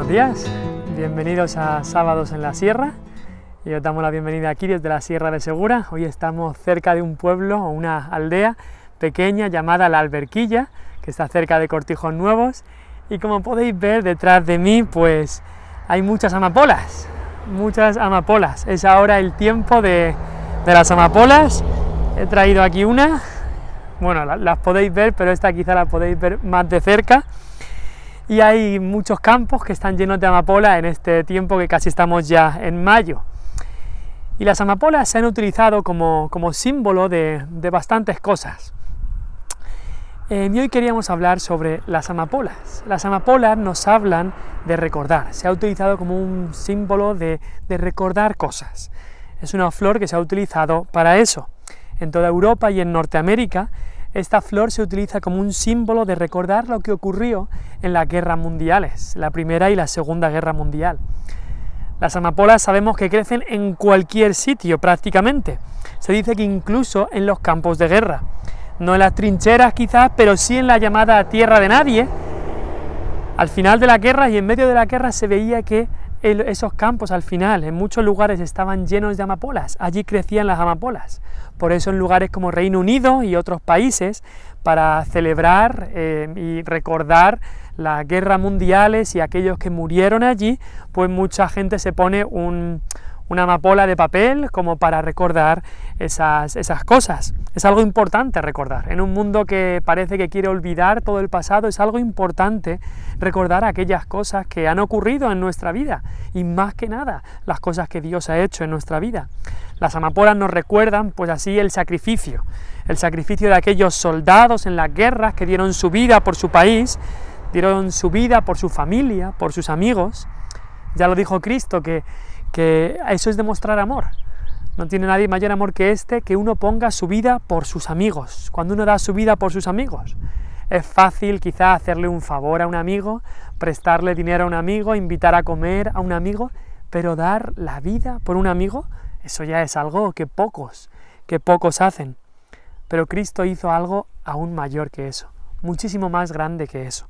Buenos días, bienvenidos a Sábados en la Sierra y os damos la bienvenida aquí desde la Sierra de Segura. Hoy estamos cerca de un pueblo o una aldea pequeña llamada La Alberquilla, que está cerca de Cortijos Nuevos, y como podéis ver detrás de mí pues hay muchas amapolas, es ahora el tiempo de las amapolas. He traído aquí una, bueno, las podéis ver, pero esta quizá la podéis ver más de cerca. Y hay muchos campos que están llenos de amapola en este tiempo que casi estamos ya en mayo. Y las amapolas se han utilizado como símbolo de bastantes cosas. Y hoy queríamos hablar sobre las amapolas. Las amapolas nos hablan de recordar, se ha utilizado como un símbolo de recordar cosas. Es una flor que se ha utilizado para eso. En toda Europa y en Norteamérica, esta flor se utiliza como un símbolo de recordar lo que ocurrió en las guerras mundiales, la Primera y la Segunda Guerra Mundial. Las amapolas sabemos que crecen en cualquier sitio prácticamente. Se dice que incluso en los campos de guerra. No en las trincheras quizás, pero sí en la llamada tierra de nadie. Al final de la guerra y en medio de la guerra se veía que esos campos al final, en muchos lugares estaban llenos de amapolas, allí crecían las amapolas. Por eso en lugares como Reino Unido y otros países, para celebrar y recordar las guerras mundiales y aquellos que murieron allí, pues mucha gente se pone una amapola de papel como para recordar esas cosas. Es algo importante recordar. En un mundo que parece que quiere olvidar todo el pasado, es algo importante recordar aquellas cosas que han ocurrido en nuestra vida y más que nada las cosas que Dios ha hecho en nuestra vida. Las amapolas nos recuerdan pues así el sacrificio de aquellos soldados en las guerras que dieron su vida por su país, dieron su vida por su familia, por sus amigos. Ya lo dijo Cristo, que eso es demostrar amor. No tiene nadie mayor amor que este, que uno ponga su vida por sus amigos. Cuando uno da su vida por sus amigos, es fácil quizá hacerle un favor a un amigo, prestarle dinero a un amigo, invitar a comer a un amigo, pero dar la vida por un amigo, eso ya es algo que pocos hacen. Pero Cristo hizo algo aún mayor que eso, muchísimo más grande que eso.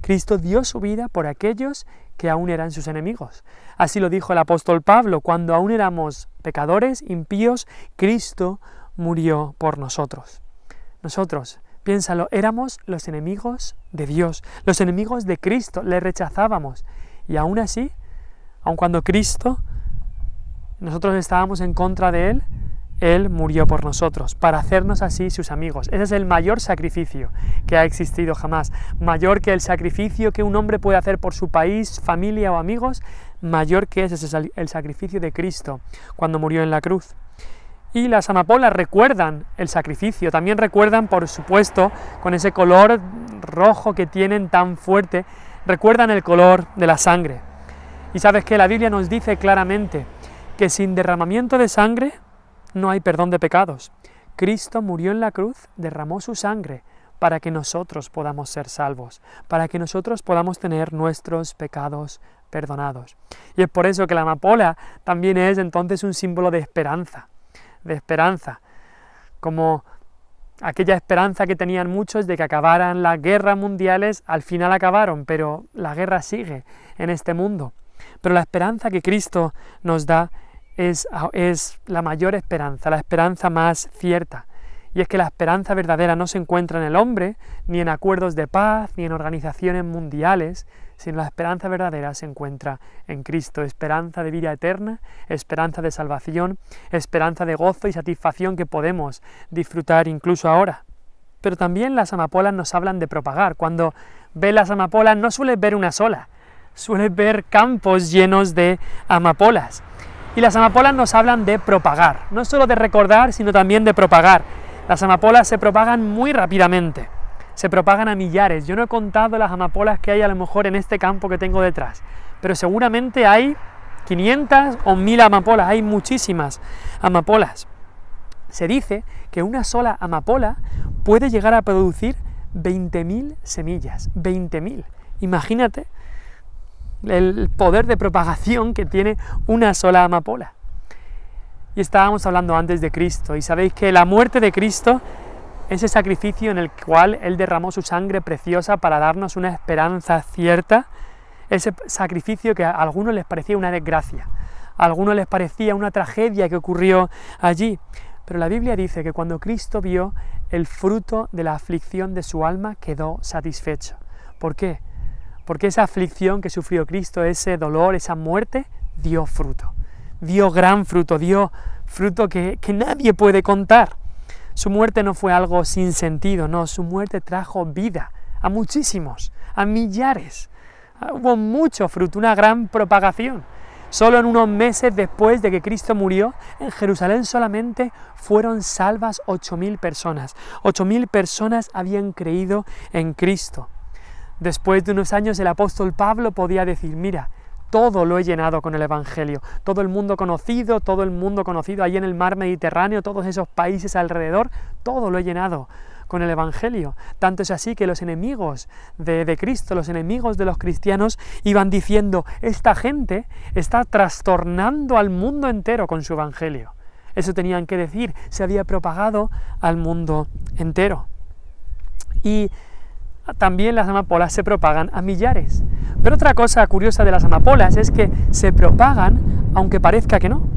Cristo dio su vida por aquellos que aún eran sus enemigos. Así lo dijo el apóstol Pablo: cuando aún éramos pecadores, impíos, Cristo murió por nosotros. Nosotros, piénsalo, éramos los enemigos de Dios, los enemigos de Cristo, le rechazábamos. Y aún así, aun cuando nosotros estábamos en contra de Él murió por nosotros, para hacernos así sus amigos. Ese es el mayor sacrificio que ha existido jamás. Mayor que el sacrificio que un hombre puede hacer por su país, familia o amigos, mayor que ese es el sacrificio de Cristo cuando murió en la cruz. Y las amapolas recuerdan el sacrificio, también recuerdan, por supuesto, con ese color rojo que tienen tan fuerte, recuerdan el color de la sangre. Y sabes que la Biblia nos dice claramente que sin derramamiento de sangre no hay perdón de pecados. Cristo murió en la cruz, derramó su sangre para que nosotros podamos ser salvos, para que nosotros podamos tener nuestros pecados perdonados. Y es por eso que la amapola también es entonces un símbolo de esperanza, como aquella esperanza que tenían muchos de que acabaran las guerras mundiales. Al final acabaron, pero la guerra sigue en este mundo. Pero la esperanza que Cristo nos da es la mayor esperanza, la esperanza más cierta. Y es que la esperanza verdadera no se encuentra en el hombre, ni en acuerdos de paz, ni en organizaciones mundiales, sino la esperanza verdadera se encuentra en Cristo. Esperanza de vida eterna, esperanza de salvación, esperanza de gozo y satisfacción que podemos disfrutar incluso ahora. Pero también las amapolas nos hablan de propagar. Cuando ves las amapolas no sueles ver una sola, sueles ver campos llenos de amapolas. Y las amapolas nos hablan de propagar, no solo de recordar, sino también de propagar. Las amapolas se propagan muy rápidamente, se propagan a millares. Yo no he contado las amapolas que hay a lo mejor en este campo que tengo detrás, pero seguramente hay 500 o 1000 amapolas, hay muchísimas amapolas. Se dice que una sola amapola puede llegar a producir 20.000 semillas, 20.000. Imagínate el poder de propagación que tiene una sola amapola. Y estábamos hablando antes de Cristo, y sabéis que la muerte de Cristo ese sacrificio en el cual Él derramó su sangre preciosa para darnos una esperanza cierta ese sacrificio que a algunos les parecía una desgracia, a algunos les parecía una tragedia que ocurrió allí. Pero la Biblia dice que cuando Cristo vio el fruto de la aflicción de su alma, quedó satisfecho. ¿Por qué? Porque esa aflicción que sufrió Cristo, ese dolor, esa muerte, dio fruto. Dio gran fruto, dio fruto que nadie puede contar. Su muerte no fue algo sin sentido, no, su muerte trajo vida a muchísimos, a millares. Hubo mucho fruto, una gran propagación. Solo en unos meses después de que Cristo murió, en Jerusalén solamente fueron salvas 8.000 personas. 8.000 personas habían creído en Cristo. Después de unos años el apóstol Pablo podía decir, mira, todo lo he llenado con el Evangelio, todo el mundo conocido ahí en el mar Mediterráneo, todos esos países alrededor, todo lo he llenado con el Evangelio. Tanto es así que los enemigos de Cristo, los enemigos de los cristianos, iban diciendo, esta gente está trastornando al mundo entero con su Evangelio. Eso tenían que decir, se había propagado al mundo entero. Y también las amapolas se propagan a millares. Pero otra cosa curiosa de las amapolas es que se propagan aunque parezca que no.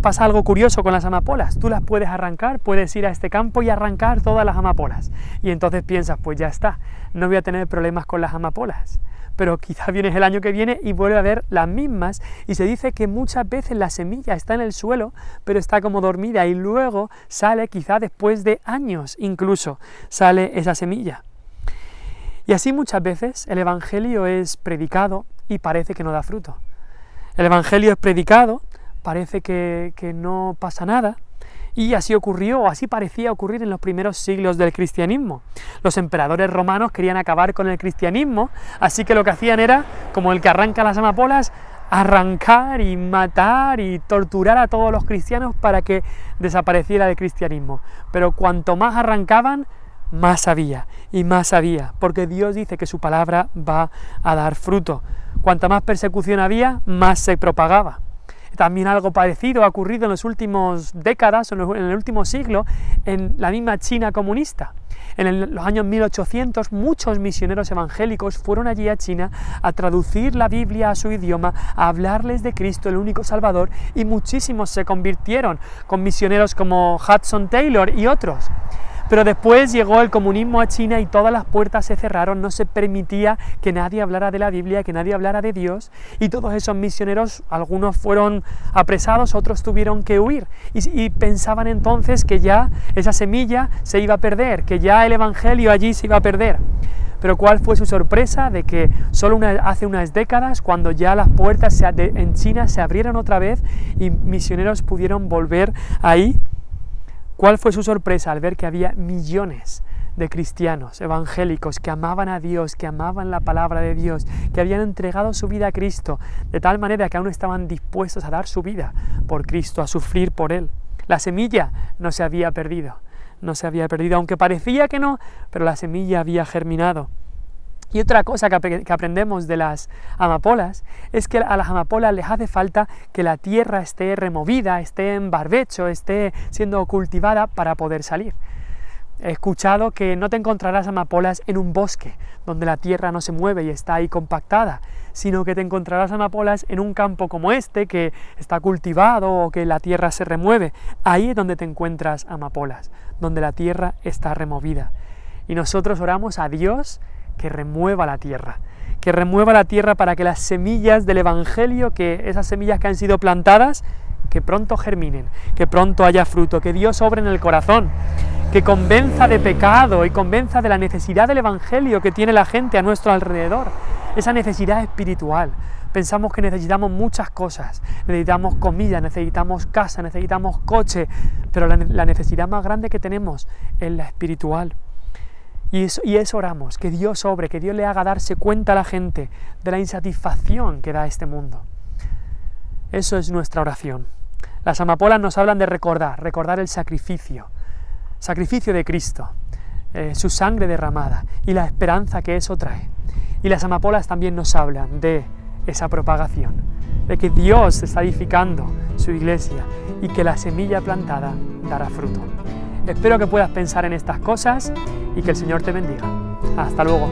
Pasa algo curioso con las amapolas. Tú las puedes arrancar, puedes ir a este campo y arrancar todas las amapolas. Y entonces piensas, pues ya está, no voy a tener problemas con las amapolas. Pero quizás vienes el año que viene y vuelve a ver las mismas, y se dice que muchas veces la semilla está en el suelo, pero está como dormida, y luego sale, quizá después de años incluso, sale esa semilla. Y así muchas veces el Evangelio es predicado y parece que no da fruto. El Evangelio es predicado, parece que no pasa nada, y así ocurrió, o así parecía ocurrir en los primeros siglos del cristianismo. Los emperadores romanos querían acabar con el cristianismo, así que lo que hacían era, como el que arranca las amapolas, arrancar y matar y torturar a todos los cristianos para que desapareciera el cristianismo. Pero cuanto más arrancaban, más había, porque Dios dice que su palabra va a dar fruto. Cuanta más persecución había, más se propagaba. También algo parecido ha ocurrido en las últimas décadas, en el último siglo, en la misma China comunista. En los años 1800, muchos misioneros evangélicos fueron allí a China a traducir la Biblia a su idioma, a hablarles de Cristo, el único Salvador, y muchísimos se convirtieron, con misioneros como Hudson Taylor y otros. Pero después llegó el comunismo a China y todas las puertas se cerraron, no se permitía que nadie hablara de la Biblia, que nadie hablara de Dios, y todos esos misioneros, algunos fueron apresados, otros tuvieron que huir, y pensaban entonces que ya esa semilla se iba a perder, que ya el Evangelio allí se iba a perder. Pero ¿cuál fue su sorpresa? De que solo hace unas décadas, cuando ya las puertas en China se abrieron otra vez y misioneros pudieron volver ahí, ¿cuál fue su sorpresa al ver que había millones de cristianos evangélicos que amaban a Dios, que amaban la palabra de Dios, que habían entregado su vida a Cristo, de tal manera que aún estaban dispuestos a dar su vida por Cristo, a sufrir por Él? La semilla no se había perdido, aunque parecía que no, pero la semilla había germinado. Y otra cosa que aprendemos de las amapolas es que a las amapolas les hace falta que la tierra esté removida, esté en barbecho, esté siendo cultivada para poder salir. He escuchado que no te encontrarás amapolas en un bosque donde la tierra no se mueve y está ahí compactada, sino que te encontrarás amapolas en un campo como este que está cultivado o que la tierra se remueve. Ahí es donde te encuentras amapolas, donde la tierra está removida. Y nosotros oramos a Dios que remueva la tierra para que las semillas del Evangelio, que esas semillas que han sido plantadas, que pronto germinen, que pronto haya fruto, que Dios obre en el corazón, que convenza de pecado y convenza de la necesidad del Evangelio que tiene la gente a nuestro alrededor, esa necesidad espiritual. Pensamos que necesitamos muchas cosas, necesitamos comida, necesitamos casa, necesitamos coche, pero la necesidad más grande que tenemos es la espiritual. Y eso oramos, que Dios obre, que Dios le haga darse cuenta a la gente de la insatisfacción que da este mundo. Eso es nuestra oración. Las amapolas nos hablan de recordar el sacrificio de Cristo, su sangre derramada y la esperanza que eso trae. Y las amapolas también nos hablan de esa propagación, de que Dios está edificando su iglesia y que la semilla plantada dará fruto. Espero que puedas pensar en estas cosas y que el Señor te bendiga. Hasta luego.